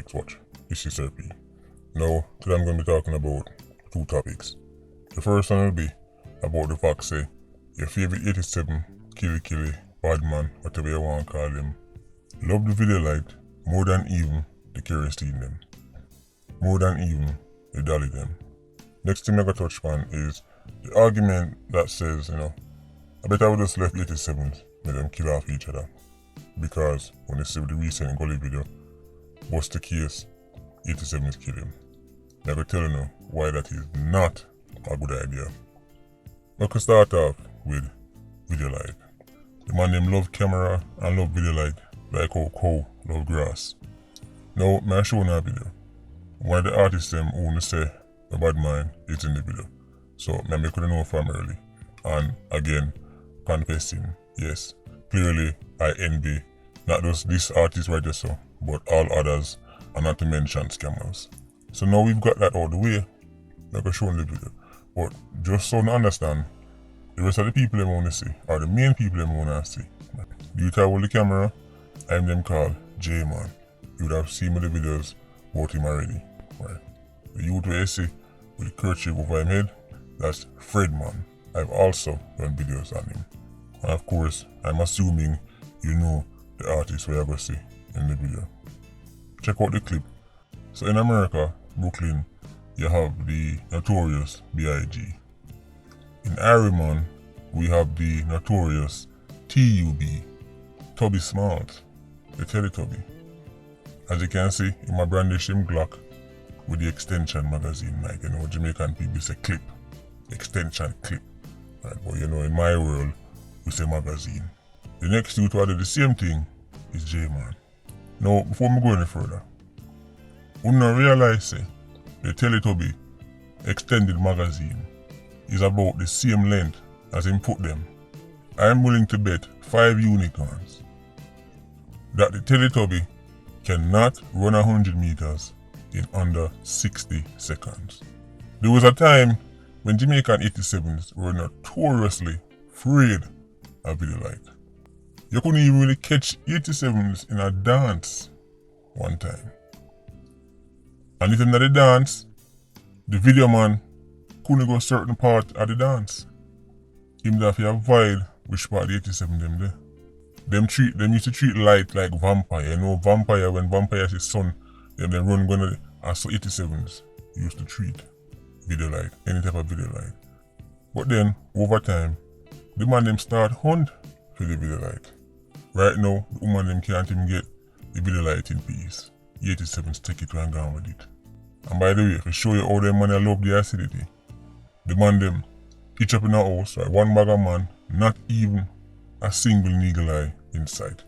Politricks watch. This is Sir P. Now, today I'm going to be talking about two topics. The first one will be about the fact say your favorite 87 killy, bad man, whatever you want to call them, love the video light more than even the kerosene them. More than even the dolly them. Next thing I got to touch on is the argument that says, I bet I would just left 87s, make them kill off each other. Because when they see the recent Gully video, what's the case? 87s kill him. I can tell you why that is not a good idea. I could start off with video light. The man them love camera and love video light like how cow love grass. Now, I show you a video. One of the artists them who say a bad man is in the video. So I make you know from early. And again, confessing, yes, clearly I envy not just this artist right there so, but all others, and not to mention scammers. So now we've got that out of the way, like I showed in the video. But just so you understand, the rest of the people them want to see, or the main people them want to see. The youth with the camera, I'm them called J-Man. You would have seen me the videos about him already. Right. The youth where you see with the kerchief over his head, that's Fredman. I've also done videos on him. And of course, I'm assuming you know the artist where you're going to see in the video. Check out the clip. So in America, Brooklyn, you have the notorious B.I.G. In Harriman, we have the notorious T.U.B. Tubby Smart, the Teletubby. As you can see, in my brandish him Glock with the extension magazine, like Jamaican people say clip, extension clip. Right, but in my world, we say magazine. The next youth who did the same thing is J-Man. Now, before we go any further, we don't realize say, the Teletubby extended magazine is about the same length as him put them. I am willing to bet 5 unicorns that the Teletubby cannot run 100 meters in under 60 seconds. There was a time when Jamaican 87s were notoriously afraid of video light. You couldn't even really catch 87s in a dance one time. And if in the dance, the video man couldn't go certain part of the dance. Him that he avoid which part the 87 them there. Them used to treat light like vampire. Vampire, when vampire is his son, them run gonna so 87s used to treat video light, any type of video light. But then, over time, the man them start hunt for the video light. Right now, the woman them can't even get the video light in peace. 87s take it and gone with it. And by the way, to show you how them man love the acidity, the man them each up in a house, right, one bag of man, not even a single needle eye in sight.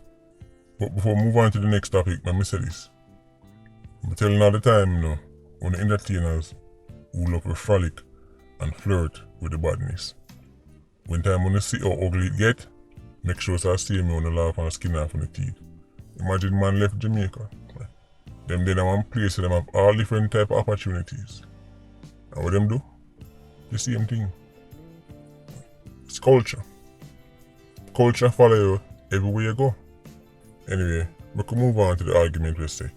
But before we move on to the next topic, let me say this. I'm telling all the time, on the entertainers who love to frolic and flirt with the badness. When time when you see how ugly it get, make sure to see me on the laugh and skin off on the teeth. Imagine man left Jamaica. Right? Them then one place where them have all different type of opportunities. And what them do? The same thing. It's culture. Culture follow you everywhere you go. Anyway, we can move on to the argument we say.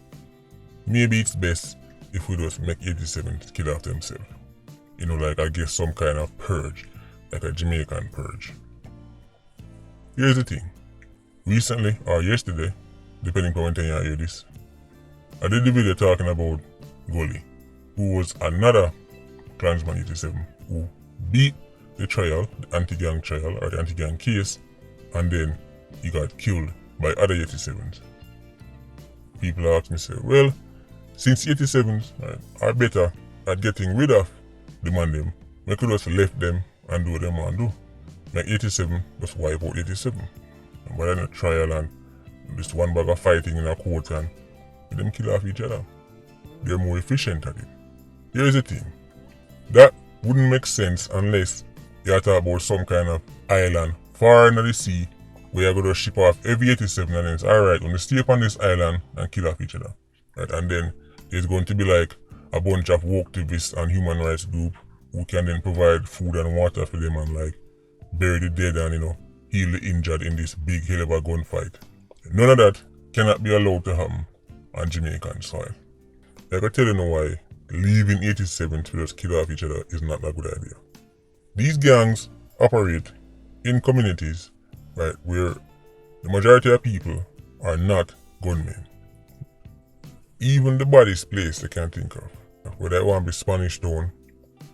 Maybe it's best if we just make 87s kill off themselves. Like I guess some kind of purge, like a Jamaican purge. Here's the thing. Recently, or yesterday, depending on when you hear this, I did the video talking about Gully, who was another Klansman 87 who beat the trial, the anti-gang trial or the anti-gang case, and then he got killed by other 87s. People ask me, say, well, since 87s are better at getting rid of the man them, we could just left them and do what they want to do. Like 87, just wipe out 87. And by then a trial and just one bag of fighting in a court and them kill off each other. They're more efficient at it. Here's the thing. That wouldn't make sense unless you talk about some kind of island far in the sea where you're going to ship off every 87 and then it's alright, when you stay up on this island and kill off each other. Right? And then there's going to be like a bunch of woke activists and human rights group who can then provide food and water for them and like bury the dead and heal the injured in this big hell of a gunfight. None of that cannot be allowed to happen on Jamaican soil. I can tell you now why leaving 87 to just kill off each other is not a good idea. These gangs operate in communities, right, where the majority of people are not gunmen. Even the baddest place they can think of, whether it want to be Spanish Town,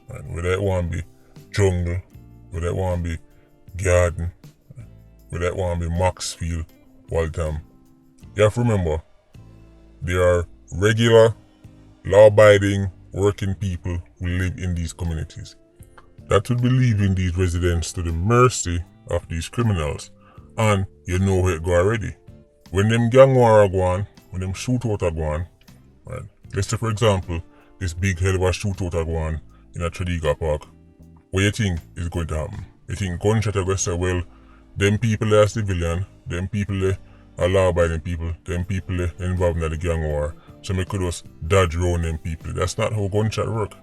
right, whether it want to be Jungle, whether it want to be Garden, whether it want to be Maxfield, Waltham. You have to remember, there are regular, law-abiding, working people who live in these communities. That would be leaving these residents to the mercy of these criminals, and you know where it go already. When them gang war are going, when them shootout are going, right? Let's say for example, this big hell of a shootout are going in a Tredegar Park. What you think is going to happen? You think gunshot are going to say, well, them people are civilian, them people are law-abiding people, them people are involved in the gang war, so we could just dodge around them people. That's not how gunshot work.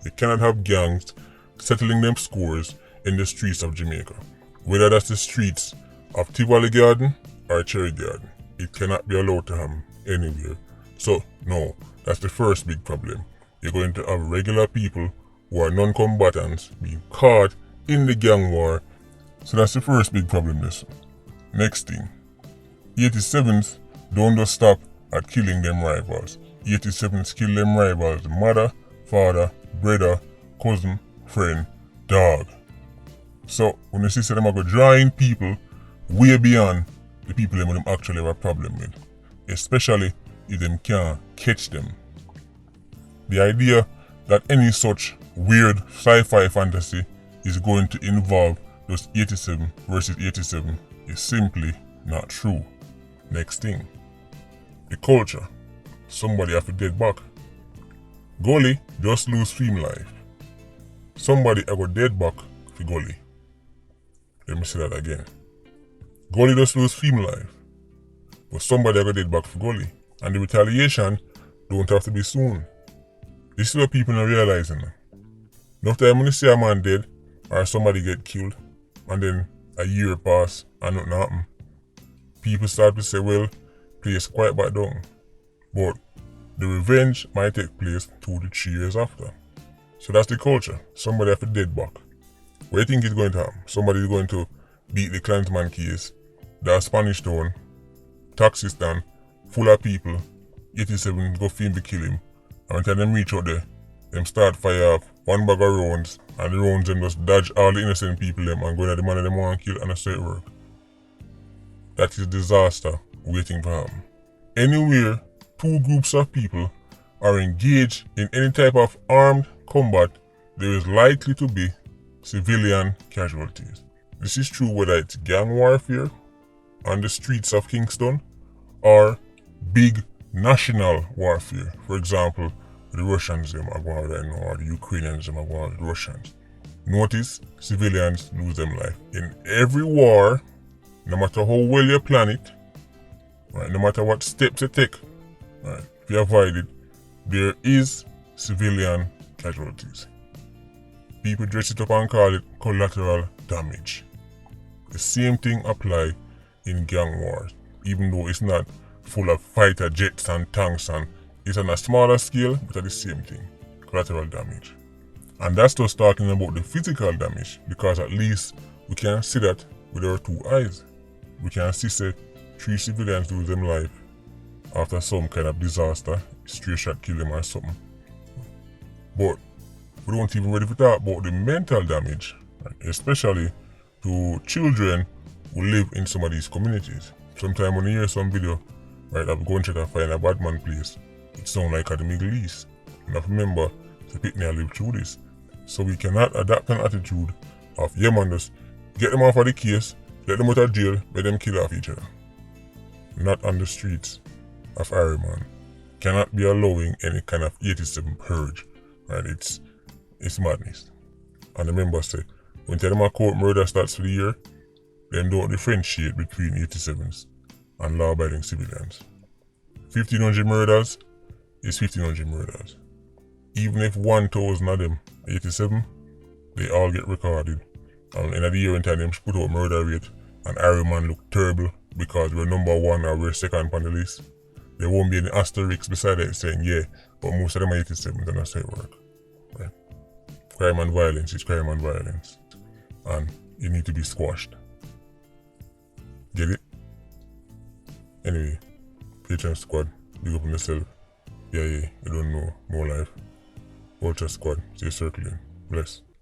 You cannot have gangs settling them scores in the streets of Jamaica. Whether that's the streets of Tivoli Garden or Cherry Garden. It cannot be allowed to happen anywhere. So, no, that's the first big problem. You're going to have regular people who are non-combatants being caught in the gang war. So that's the first big problem. This. Next thing, 87s don't just stop at killing them rivals. 87s kill them rivals, mother, father, brother, cousin, friend, dog. So when you see them are going to draw in people way beyond the people them actually have a problem with, especially if them can't catch them. The idea that any such weird sci-fi fantasy is going to involve those 87 versus 87 is simply not true. Next thing, the culture. Somebody have to dead back. Gully just lose film life. Somebody have got dead back for Gully. Let me say that again. Gully just lose film life. But somebody have got dead back for Gully. And the retaliation don't have to be soon. This is what people are realizing. Enough time when you see a man dead or somebody get killed and then a year pass and nothing happen, people start to say, well, place quiet back down. But the revenge might take place 2 to 3 years after. So that's the culture. Somebody have to dead back. What do you think is going to happen? Somebody is going to beat the Clansman case, the Spanish Town, taxi stand, full of people, 87 go film to kill him. And when them reach out there, them start fire up one bag of rounds, and the rounds them just dodge all the innocent people them and go at the man them want to kill and a straight work. That is disaster waiting for happen. Anywhere 2 groups of people are engaged in any type of armed combat, there is likely to be civilian casualties. This is true whether it's gang warfare on the streets of Kingston or big national warfare. For example, the Russians them are going right now, or the Ukrainians them are going with the Russians. Notice civilians lose them life. In every war, no matter how well you plan it, right, no matter what steps you take, right, if you avoid it, there is civilian casualties. People dress it up and call it collateral damage. The same thing apply in gang wars, even though it's not full of fighter jets and tanks, and it's on a smaller scale, but at the same thing, collateral damage. And that's just talking about the physical damage, because at least we can see that with our 2 eyes. We can see say 3 civilians lose them life after some kind of disaster, straight shot kill them or something. But we don't even ready to talk about the mental damage, right? Especially to children who live in some of these communities. Sometimes when you hear some video, right, of going to find a bad man place, it sounds like at the Middle East. And I remember the picnic live through this. So we cannot adapt an attitude of, yeah man, just get them off of the case, let them out of jail, let them kill off each other. Not on the streets of Ireland. Cannot be allowing any kind of 87 purge. Right? It's madness. And the members say, when tell them a court murder starts for the year, then don't differentiate between 87s and law-abiding civilians. 1,500 murders is 1,500 murders. Even if 1,000 of them 87, they all get recorded. And in the year in time, them put out murder rate, and Ireland look terrible because we're number 1 or we're second on the list. there won't be any asterisks beside it saying, yeah, but most of them are 87s and that's how it works. Right? Crime and violence is crime and violence. And you need to be squashed. Get it? Anyway, Patreon squad, big up on yourself. Yeah, you don't know, more life. Ultra squad, stay circling. Bless.